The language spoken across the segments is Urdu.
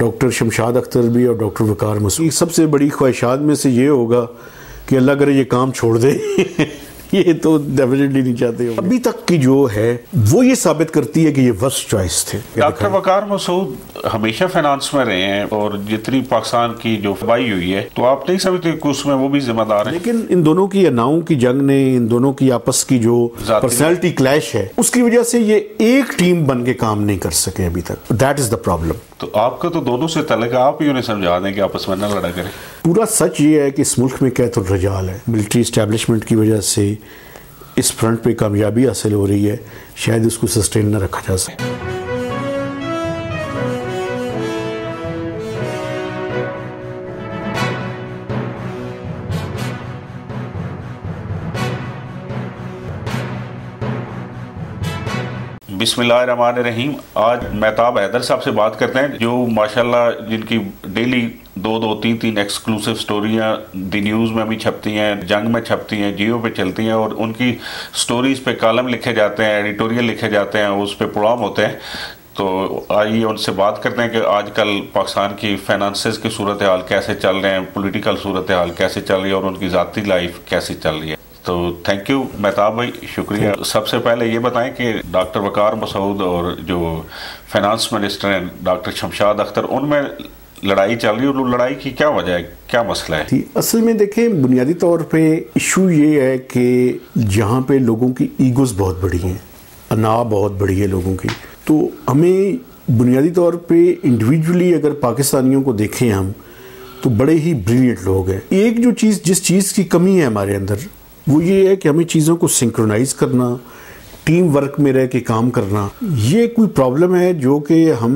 ڈاکٹر شمشاد اختر بھی اور ڈاکٹر وقار مسعود، سب سے بڑی خواہشات میں سے یہ ہوگا کہ اللہ کرے یہ کام چھوڑ دے یہ تو ڈیفینیٹلی نہیں چاہتے ہوں۔ ابھی تک کی جو ہے وہ یہ ثابت کرتی ہے کہ یہ ورسٹ چوائس تھے۔ ڈاکٹر وقار مسعود ہمیشہ فائنانس میں رہے ہیں اور جتنی پاکستان کی جو تباہی ہوئی ہے تو آپ نہیں سمجھتے کہ اس میں وہ بھی ذمہ دار ہیں؟ لیکن ان دونوں کی اناؤں کی جنگ نے، ان دونوں کی آپس کی جو پرسنالٹی کلیش ہے، اس کی وجہ سے یہ ایک ٹیم بن کے کام نہیں کر سکے ابھی تک۔ That is the problem. تو آپ کا تو دونوں سے تعلق ہے، آپ ہی انہیں سمجھا دیں کہ آپس میں نہ لڑا کریں۔ پورا سچ یہ ہے کہ اس ملک میں قحط الرجال ہے، ملٹری اسٹیبلشمنٹ کی وجہ سے اس فرنٹ پہ کامیابی حاصل ہو رہی ہے، شاید اس کو سسٹین نہ رکھا جا سکے۔ بسم اللہ الرحمن الرحیم۔ آج مہتاب حیدر صاحب سے بات کرتے ہیں، جو ماشاءاللہ جن کی ڈیلی دو تین ایکسکلوسیو سٹوریاں دی نیوز میں بھی چھپتی ہیں، جنگ میں چھپتی ہیں، جیو پہ چلتی ہیں، اور ان کی سٹوریز پہ کالم لکھے جاتے ہیں، ایڈیٹوریل لکھے جاتے ہیں، اس پہ پروگرام ہوتے ہیں۔ تو آئیے ان سے بات کرتے ہیں کہ آج کل پاکستان کی فائنانسز کی صورتحال کیسے چل رہے ہیں، پولیٹیکل صورتحال کیسے چل رہی ہے، اور ان کی ذاتی لائف کیسے چل رہی ہے۔ تو تھینک یو مہتاب بھائی، شکریہ۔ سب سے پہلے یہ بتائیں کہ ڈاکٹر وقار مسعود اور جو فائنانس منسٹر ہیں ڈاکٹر شمشاد اختر، ان میں لڑائی چل رہی ہے، اور لڑائی کی کیا وجہ ہے، کیا مسئلہ ہے؟ اصل میں دیکھیں، بنیادی طور پہ ایشو یہ ہے کہ جہاں پہ لوگوں کی ایگوز بہت بڑی ہیں، انا بہت بڑی ہے لوگوں کی، تو ہمیں بنیادی طور پہ انڈیویجولی اگر پاکستانیوں کو دیکھیں ہم تو بڑے ہی بریلینٹ لوگ ہیں۔ ایک جو چیز، جس چیز کی کمی ہے ہمارے اندر، وہ یہ ہے کہ ہمیں چیزوں کو سنکرونائز کرنا، ٹیم ورک میں رہ کے کام کرنا، یہ کوئی پرابلم ہے جو کہ ہم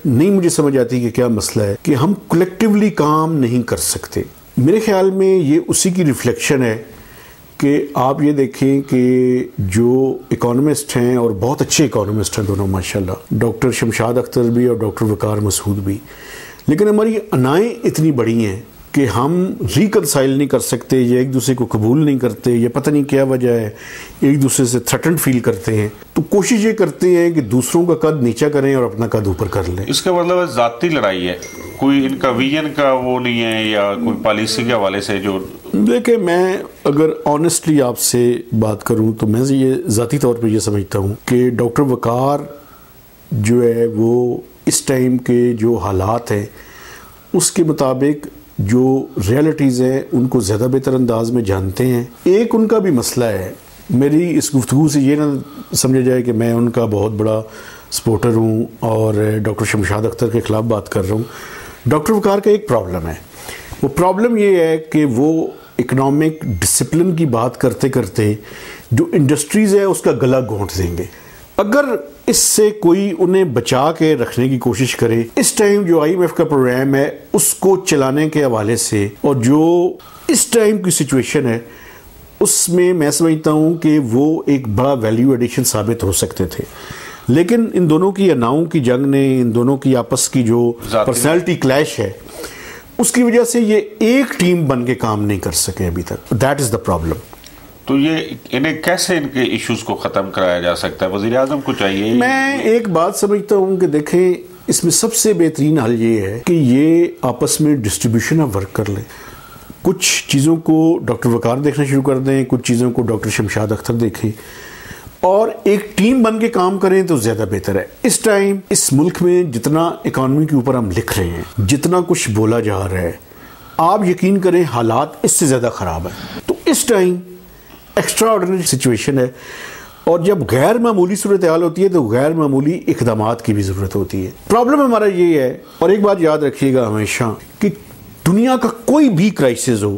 نہیں، مجھے سمجھ آتی کہ کیا مسئلہ ہے کہ ہم کلیکٹیولی کام نہیں کر سکتے۔ میرے خیال میں یہ اسی کی ریفلیکشن ہے کہ آپ یہ دیکھیں کہ جو اکانومسٹ ہیں، اور بہت اچھے اکانومسٹ ہیں دونوں ماشاءاللہ، ڈاکٹر شمشاد اختر بھی اور ڈاکٹر وقار مسعود بھی، لیکن ہماری انائیں اتنی بڑی ہیں کہ ہم ریکنسائل نہیں کر سکتے، یا ایک دوسرے کو قبول نہیں کرتے، یا پتہ نہیں کیا وجہ ہے، ایک دوسرے سے تھریٹنڈ فیل کرتے ہیں، تو کوشش یہ کرتے ہیں کہ دوسروں کا قد نیچا کریں اور اپنا قد اوپر کر لیں۔ اس کا مطلب ذاتی لڑائی ہے، کوئی ان کا ویژن کا وہ نہیں ہے، یا کوئی پالیسی کے حوالے سے جو؟ دیکھیں، میں اگر آنیسٹلی آپ سے بات کروں تو میں یہ ذاتی طور پہ یہ سمجھتا ہوں کہ ڈاکٹر وقار جو ہے وہ اس ٹائم کے جو حالات ہیں اس کے مطابق جو ریالٹیز ہیں ان کو زیادہ بہتر انداز میں جانتے ہیں۔ ایک ان کا بھی مسئلہ ہے، میری اس گفتگو سے یہ نہ سمجھا جائے کہ میں ان کا بہت بڑا سپورٹر ہوں اور ڈاکٹر شمشاد اختر کے خلاف بات کر رہا ہوں۔ ڈاکٹر وقار کا ایک پرابلم ہے، وہ پرابلم یہ ہے کہ وہ اکنامک ڈسپلن کی بات کرتے کرتے جو انڈسٹریز ہے اس کا گلا گھونٹ دیں گے۔ اگر اس سے کوئی انہیں بچا کے رکھنے کی کوشش کرے، اس ٹائم جو آئی ایم ایف کا پروگرام ہے اس کو چلانے کے حوالے سے، اور جو اس ٹائم کی سچویشن ہے اس میں سمجھتا ہوں کہ وہ ایک بڑا ویلیو ایڈیشن ثابت ہو سکتے تھے، لیکن ان دونوں کی اناؤں کی جنگ نے، ان دونوں کی آپس کی جو پرسنالٹی کلیش ہے، اس کی وجہ سے یہ ایک ٹیم بن کے کام نہیں کر سکے ابھی تک۔ That is the problem. تو یہ انہیں کیسے ان کے ایشوز کو ختم کرایا جا سکتا ہے؟ وزیر اعظم کو چاہیے۔ میں ایک بات سمجھتا ہوں کہ دیکھیں، اس میں سب سے بہترین حل یہ ہے کہ یہ آپس میں ڈسٹریبیوشن آف ورک کر لیں۔ کچھ چیزوں کو ڈاکٹر وقار دیکھنا شروع کر دیں، کچھ چیزوں کو ڈاکٹر شمشاد اختر دیکھیں، اور ایک ٹیم بن کے کام کریں تو زیادہ بہتر ہے۔ اس ٹائم اس ملک میں جتنا اکانومی کے اوپر ہم لکھ رہے ہیں، جتنا کچھ بولا جا رہا ہے، آپ یقین کریں حالات اس سے زیادہ خراب ہیں۔ تو اس ٹائم ایکسٹرا آرڈنری سچویشن ہے، اور جب غیر معمولی صورتحال ہوتی ہے تو غیر معمولی اقدامات کی بھی ضرورت ہوتی ہے۔ پرابلم ہمارا یہ ہے، اور ایک بات یاد رکھیے گا ہمیشہ، کہ دنیا کا کوئی بھی کرائسس ہو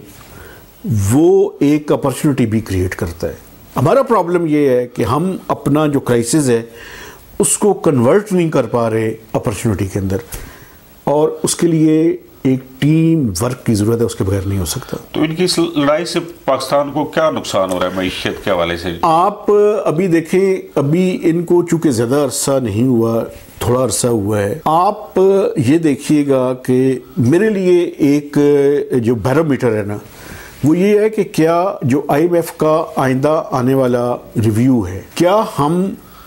وہ ایک اپرچونٹی بھی کریٹ کرتا ہے۔ ہمارا پرابلم یہ ہے کہ ہم اپنا جو کرائسس ہے اس کو کنورٹ نہیں کر پا رہے اپرچونٹی کے اندر، اور اس کے لیے ایک ٹیم ورک کی ضرورت ہے، اس کے بغیر نہیں ہو سکتا۔ تو ان کی اس لڑائی سے پاکستان کو کیا نقصان ہو رہا ہے معیشت کے حوالے سے؟ آپ ابھی دیکھیں، ابھی ان کو چونکہ زیادہ عرصہ نہیں ہوا، تھوڑا عرصہ ہوا ہے، آپ یہ دیکھیے گا کہ میرے لیے ایک جو بیرومیٹر ہے نا، وہ یہ ہے کہ کیا جو آئی ایم ایف کا آئندہ آنے والا ریویو ہے، کیا ہم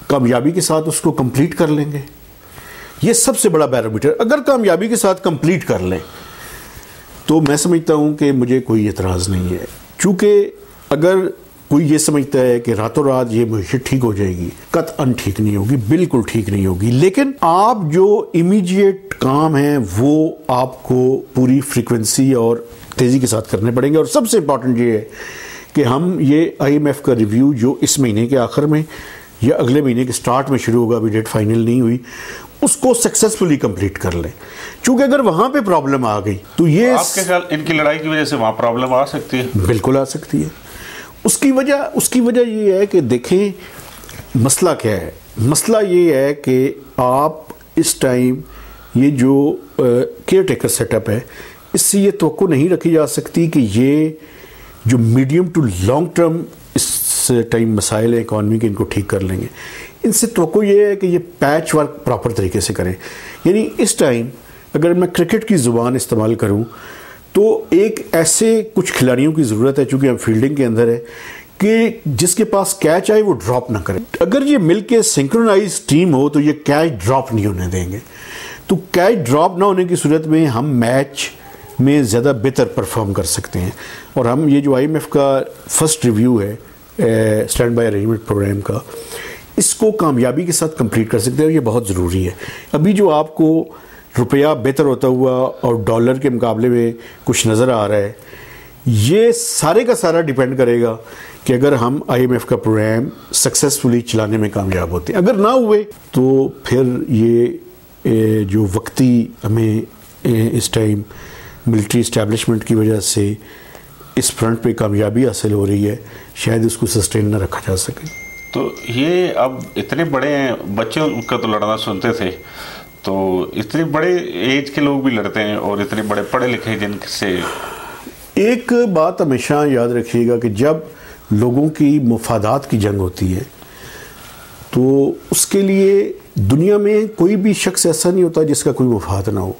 کامیابی کے ساتھ اس کو کمپلیٹ کر لیں گے؟ یہ سب سے بڑا بیرومیٹر اگر کامیابی کے ساتھ کمپلیٹ کر لیں تو میں سمجھتا ہوں کہ مجھے کوئی اعتراض نہیں ہے. چونکہ اگر کوئی یہ سمجھتا ہے کہ راتوں رات یہ معیشت ٹھیک ہو جائے گی، قطعاً ٹھیک نہیں ہوگی، بالکل ٹھیک نہیں ہوگی. لیکن آپ جو امیڈیٹ کام ہیں وہ آپ کو پوری فریکوینسی اور تیزی کے ساتھ کرنے پڑیں گے. اور سب سے امپورٹنٹ یہ ہے کہ ہم یہ آئی ایم ایف کا ریویو جو اس مہینے کے آخر میں یا اگلے مہینے کے سٹارٹ میں شروع ہوگا، ابھی ڈیٹ فائنل نہیں ہوئی، اس کو سکسیسفلی کمپلیٹ کر لیں. چونکہ اگر وہاں پہ پرابلم آ گئی تو یہ آپ کے خیال ان کی لڑائی کی وجہ سے وہاں پرابلم آ سکتی ہے؟ بالکل آ سکتی ہے. اس کی وجہ یہ ہے کہ دیکھیں مسئلہ کیا ہے. مسئلہ یہ ہے کہ آپ اس ٹائم یہ جو کیئر ٹیکر سیٹ اپ ہے، اس سے یہ توقع نہیں رکھی جا سکتی کہ یہ جو میڈیم ٹو لانگ ٹرم اس ٹائم مسائل ہیں اکانومی کے، ان کو ٹھیک کر لیں گے. ان سے توقع یہ ہے کہ یہ پیچ ورک پراپر طریقے سے کریں. یعنی اس ٹائم اگر میں کرکٹ کی زبان استعمال کروں تو ایک ایسے کچھ کھلاڑیوں کی ضرورت ہے، چونکہ ہم فیلڈنگ کے اندر ہے، کہ جس کے پاس کیچ آئے وہ ڈراپ نہ کرے. اگر یہ مل کے سنکرونائز ٹیم ہو تو یہ کیچ ڈراپ نہیں ہونے دیں گے. تو کیچ ڈراپ نہ ہونے کی صورت میں ہم میچ میں زیادہ بہتر پرفارم کر سکتے ہیں. اور ہم یہ جو آئی ایم ایف کا فرسٹ ریویو ہے اسٹینڈ بائی ارینجمنٹ پروگرام کا، اس کو کامیابی کے ساتھ کمپلیٹ کر سکتے ہیں. اور یہ بہت ضروری ہے. ابھی جو آپ کو روپیہ بہتر ہوتا ہوا اور ڈالر کے مقابلے میں کچھ نظر آ رہا ہے، یہ سارے کا سارا ڈیپینڈ کرے گا کہ اگر ہم آئی ایم ایف کا پروگرام سکسیسفلی چلانے میں کامیاب ہوتے ہیں. اگر نہ ہوئے تو پھر یہ جو وقتی ہمیں اس ٹائم ملٹری اسٹیبلشمنٹ کی وجہ سے اس فرنٹ پہ کامیابی حاصل ہو رہی ہے، شاید اس کو سسٹین نہ رکھا جا سکے. تو یہ اب اتنے بڑے بچے کا تو لڑنا سنتے تھے، تو اتنے بڑے ایج کے لوگ بھی لڑتے ہیں اور اتنے بڑے پڑھے لکھے جن سے. ایک بات ہمیشہ یاد رکھیے گا کہ جب لوگوں کی مفادات کی جنگ ہوتی ہے تو اس کے لیے دنیا میں کوئی بھی شخص ایسا نہیں ہوتا جس کا کوئی مفاد نہ ہو.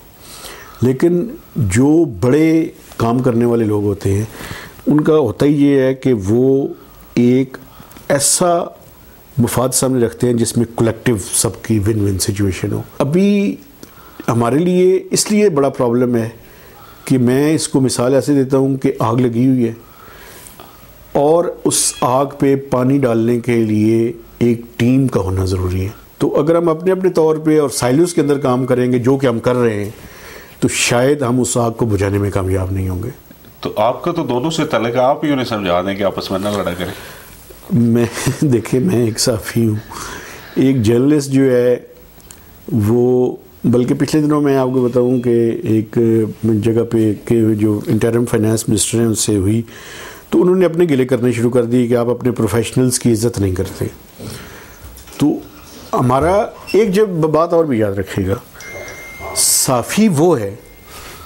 لیکن جو بڑے کام کرنے والے لوگ ہوتے ہیں ان کا ہوتا ہی یہ ہے کہ وہ ایک ایسا مفاد سامنے رکھتے ہیں جس میں کلیکٹیو سب کی ون ون سچویشن ہو. ابھی ہمارے لیے اس لیے بڑا پرابلم ہے کہ میں اس کو مثال ایسے دیتا ہوں کہ آگ لگی ہوئی ہے اور اس آگ پہ پانی ڈالنے کے لیے ایک ٹیم کا ہونا ضروری ہے. تو اگر ہم اپنے اپنے طور پہ اور سائلوز کے اندر کام کریں گے جو کہ ہم کر رہے ہیں تو شاید ہم اس آگ کو بجھانے میں کامیاب نہیں ہوں گے. تو آپ کا تو دونوں سے تعلق ہے، آپ ہی انہیں سمجھا دیں کہ آپس میں نہ لڑا کریں. دیکھیں میں ایک صحافی ہوں، ایک جرنلسٹ جو ہے وہ، بلکہ پچھلے دنوں میں آپ کو بتاؤں کہ ایک جگہ پہ کہ جو انٹرم فائنانس منسٹر ہیں ان سے ہوئی تو انہوں نے اپنے گلے کرنے شروع کر دی کہ آپ اپنے پروفیشنلز کی عزت نہیں کرتے. تو ہمارا ایک جب بات اور بھی یاد رکھے گا، صحافی وہ ہے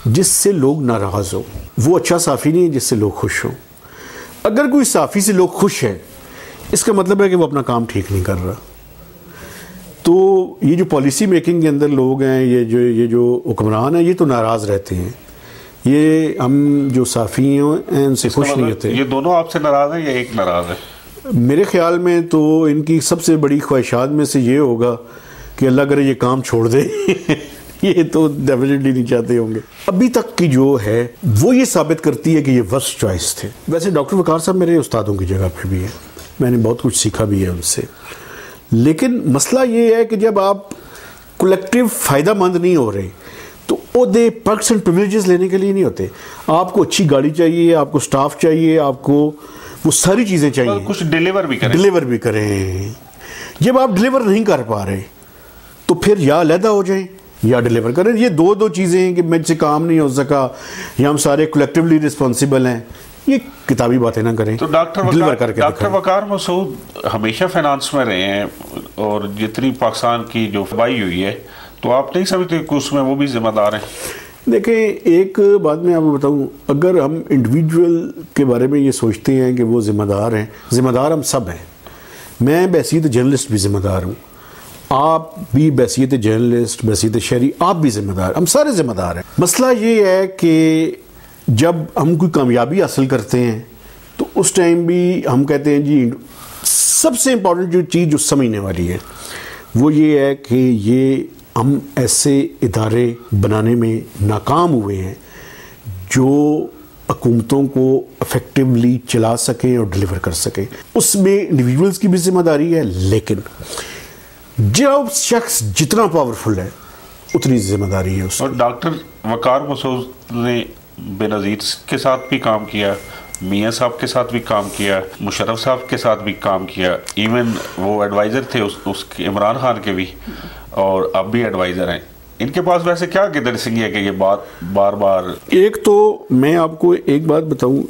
جس سے لوگ ناراض ہو، وہ اچھا صحافی نہیں ہے جس سے لوگ خوش ہوں. اگر کوئی صحافی سے لوگ خوش ہیں اس کا مطلب ہے کہ وہ اپنا کام ٹھیک نہیں کر رہا. تو یہ جو پالیسی میکنگ کے اندر لوگ ہیں، یہ جو حکمران ہیں، یہ تو ناراض رہتے ہیں. یہ ہم جو صحافی ہیں ان سے خوش نہیں ہوتے. یہ دونوں آپ سے ناراض ہیں یا ایک ناراض ہے؟ میرے خیال میں تو ان کی سب سے بڑی خواہشات میں سے یہ ہوگا کہ اللہ کرے یہ کام چھوڑ دے. یہ تو ڈیفینیٹلی نہیں چاہتے ہوں گے. ابھی تک کی جو ہے وہ یہ ثابت کرتی ہے کہ یہ ورسٹ چوائس تھے. ویسے ڈاکٹر وقار صاحب میرے استادوں کی جگہ پہ بھی ہیں، میں نے بہت کچھ سیکھا بھی ہے ان سے. لیکن مسئلہ یہ ہے کہ جب آپ کلیکٹیو فائدہ مند نہیں ہو رہے تو عہدے پرکس اینڈ پریویلیجز لینے کے لیے نہیں ہوتے. آپ کو اچھی گاڑی چاہیے، آپ کو سٹاف چاہیے، آپ کو وہ ساری چیزیں چاہیے، کچھ ڈیلیور بھی کریں. جب آپ ڈیلیور نہیں کر پا رہے تو پھر یا علیحدہ ہو جائیں یا ڈیلیور کریں. یہ دو چیزیں ہیں کہ مجھ سے کام نہیں ہو سکا یا ہم سارے کلیکٹیولی رسپانسیبل ہیں، یہ کتابی باتیں نہ کریں. تو ڈاکٹر وقار مسعود ہمیشہ فائنانس میں رہے ہیں اور جتنی پاکستان کی جو تباہی ہوئی ہے تو آپ نہیں سمجھتے کہ اس میں وہ بھی ذمہ دار ہیں؟ دیکھیں ایک بات میں آپ کو بتاؤں، اگر ہم انڈیویجول کے بارے میں یہ سوچتے ہیں کہ وہ ذمہ دار ہیں، ذمہ دار ہم سب ہیں. میں بحیثیت جرنلسٹ بھی ذمہ دار ہوں، آپ بھی بحیثیت جرنلسٹ، بحیثیت شہری آپ بھی ذمہ دار، ہم سارے ذمہ دار ہیں. مسئلہ یہ ہے کہ جب ہم کوئی کامیابی حاصل کرتے ہیں تو اس ٹائم بھی ہم کہتے ہیں جی سب سے امپورٹنٹ جو چیز جو سمجھنے والی ہے وہ یہ ہے کہ یہ ہم ایسے ادارے بنانے میں ناکام ہوئے ہیں جو حکومتوں کو افیکٹولی چلا سکیں اور ڈیلیور کر سکیں. اس میں انڈیویجولز کی بھی ذمہ داری ہے، لیکن جب شخص جتنا پاورفل ہے اتنی ذمہ داری ہے اس. اور ڈاکٹر وقار مسعود نے بینظیر کے ساتھ بھی کام کیا، میاں صاحب کے ساتھ بھی کام کیا، مشرف صاحب کے ساتھ بھی کام کیا، ایون وہ ایڈوائزر تھے اس کے عمران خان کے بھی، اور اب بھی ایڈوائزر ہیں. ان کے پاس ویسے کیا قدر سنگھی ہے کہ یہ بات بار بار. ایک تو میں آپ کو ایک بات بتاؤں،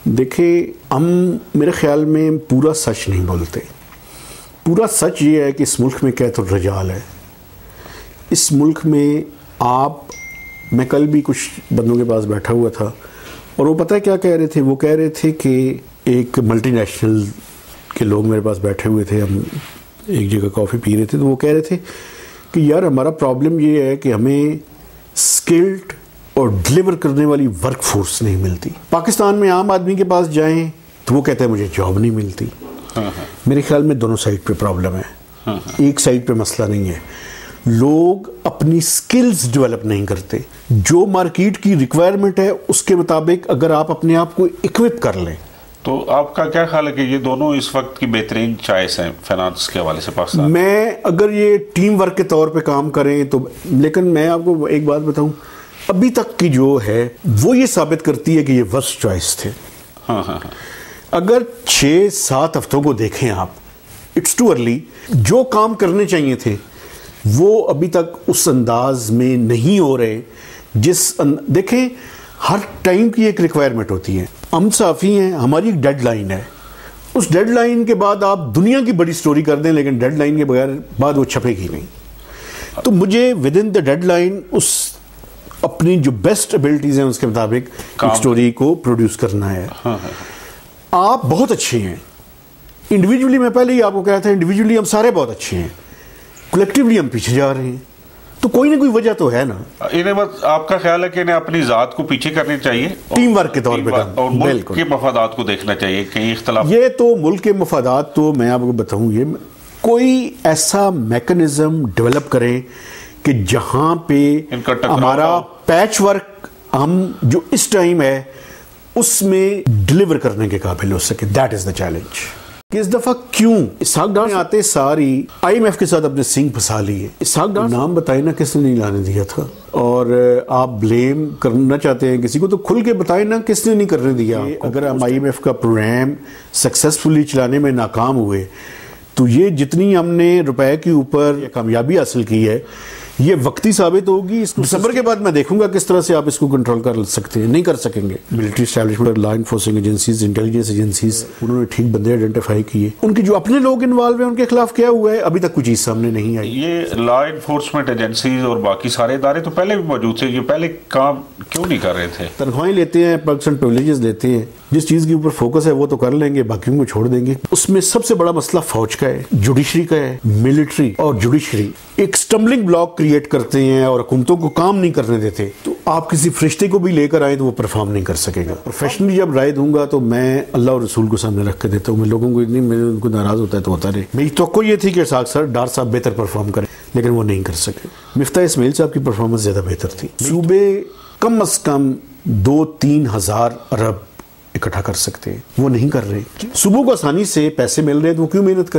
دیکھیں ہم میرے خیال میں پورا سچ نہیں بولتے. پورا سچ یہ ہے کہ اس ملک میں قحط الرجال ہے. اس ملک میں میں کل بھی کچھ بندوں کے پاس بیٹھا ہوا تھا اور وہ پتہ ہے کیا کہہ رہے تھے؟ وہ کہہ رہے تھے کہ ایک ملٹی نیشنل کے لوگ میرے پاس بیٹھے ہوئے تھے، ہم ایک جگہ کافی پی رہے تھے، تو وہ کہہ رہے تھے کہ یار ہمارا پرابلم یہ ہے کہ ہمیں سکلڈ اور ڈلیور کرنے والی ورک فورس نہیں ملتی. پاکستان میں عام آدمی کے پاس جائیں تو وہ کہتے ہیں مجھے جاب نہیں ملتی. میرے خیال میں دونوں سائڈ پہ پرابلم ہے، ایک سائڈ پہ مسئلہ نہیں ہے. لوگ اپنی سکلز ڈیولپ نہیں کرتے. جو مارکیٹ کی ریکوائرمنٹ ہے اس کے مطابق اگر آپ اپنے آپ کو اکوپ کر لیں. تو آپ کا کیا خیال ہے کہ یہ دونوں اس وقت کی بہترین چوائس ہیں فائنانس کے حوالے سے پاکستان میں؟ اگر یہ ٹیم ورک کے طور پہ کام کریں تو، لیکن میں آپ کو ایک بات بتاؤں، ابھی تک کی جو ہے وہ یہ ثابت کرتی ہے کہ یہ ورسٹ چوائس تھے. اگر 6-7 ہفتوں کو دیکھیں آپ، اٹس ٹو ارلی. جو کام کرنے چاہیے تھے وہ ابھی تک اس انداز میں نہیں ہو رہے دیکھیں ہر ٹائم کی ایک ریکوائرمنٹ ہوتی ہے. ہم صحافی ہیں، ہماری ایک ڈیڈ لائن ہے. اس ڈیڈ لائن کے بعد آپ دنیا کی بڑی سٹوری کر دیں لیکن ڈیڈ لائن کے بغیر بعد وہ چھپے گی نہیں. تو مجھے with in the deadline اپنی جو بیسٹ ایبلٹیز ہیں اس کے مطابق ایک سٹوری کو پروڈیوس کرنا ہے. آپ بہت اچھے ہیں انڈیویجولی، میں پہلے ہی آپ کو کہا تھا انڈیویجولی ہم سارے بہت اچھے ہیں، کولیکٹیولی ہم پیچھے جا رہے ہیں. تو کوئی نہ کوئی وجہ تو ہے نا. انہیں بس آپ کا خیال ہے کہ انہیں اپنی ذات کو پیچھے کرنی چاہیے، ٹیم ورک کے طور پہ اور ملک کے مفادات کو دیکھنا چاہیے. کہیں اختلاف یہ تو ملک کے مفادات، تو میں آپ کو بتاؤں یہ کوئی ایسا میکنزم ڈیولپ کریں کہ جہاں پہ ہمارا پیچ ورک ہم جو اس ٹائم ہے اس میں ڈیلیور کرنے کے قابل ہو سکے. That is the challenge. کہ اس دفعہ کیوں اسحاق ڈار آتے ساری آئی ایم ایف کے ساتھ اپنے سینگ پھنسا لیے. اسحاق ڈار نام بتائیں نا کس نے نہیں لانے دیا تھا، اور آپ بلیم کرنا چاہتے ہیں کسی کو تو کھل کے بتائیں نا کس نے نہیں کرنے دیا. اگر ہم آئی ایم ایف کا پروگرام سکسیسفلی چلانے میں ناکام ہوئے تو یہ جتنی ہم نے روپے کے اوپر کامیابی حاصل کی ہے یہ وقتی ثابت ہوگی. دسمبر کے بعد میں دیکھوں گا کس طرح سے آپ اس کو کنٹرول کر سکتے ہیں. نہیں کر سکیں گے. Military establishment, law enforcing agencies, intelligence agencies, انہوں نے ٹھیک بندے آئیڈینٹیفائی کیے. ان کے جو اپنے لوگ انوالو ہیں ان کے خلاف کیا ہوا ہے ابھی تک کوئی چیز سامنے نہیں آئی. یہ لا انفورسمنٹ ایجنسیز اور باقی سارے ادارے تو پہلے بھی موجود تھے، یہ پہلے کام کیوں نہیں کر رہے تھے؟ تنخواہیں لیتے ہیں، پرسنٹ پریویلیجز لیتے ہیں، جس چیز کے اوپر فوکس ہے وہ تو کر لیں گے، باقیوں کو چھوڑ دیں گے. اس میں سب سے بڑا مسئلہ فوج کا ہے، جوڈیشری کا ہے. ملٹری اور جوڈیشری ایک سٹمبلنگ بلاک کریٹ کرتے ہیں اور حکومتوں کو کام نہیں کرنے دیتے. تو آپ کسی فرشتے کو بھی لے کر آئیں تو وہ پرفارم نہیں کر سکے گا. پروفیشنلی جب رائے دوں گا تو میں اللہ اور رسول کو سامنے رکھ کے دیتا ہوں. میں لوگوں کو اتنی ان کو ناراض ہوتا ہے تو ہوتا رہے. میری توقع یہ تھی کہ اسحاق سر ڈار صاحب بہتر پرفارم کریں لیکن وہ نہیں کر سکے. مفتاح اسماعیل صاحب کی پرفارمنس زیادہ بہتر تھی. صوبے کم از کم 2-3 ہزار ارب اکٹھا کر سکتے ہیں، وہ نہیں کر رہے. صوبوں کو آسانی سے پیسے مل رہے ہیں تو وہ کیوں محنت کریں؟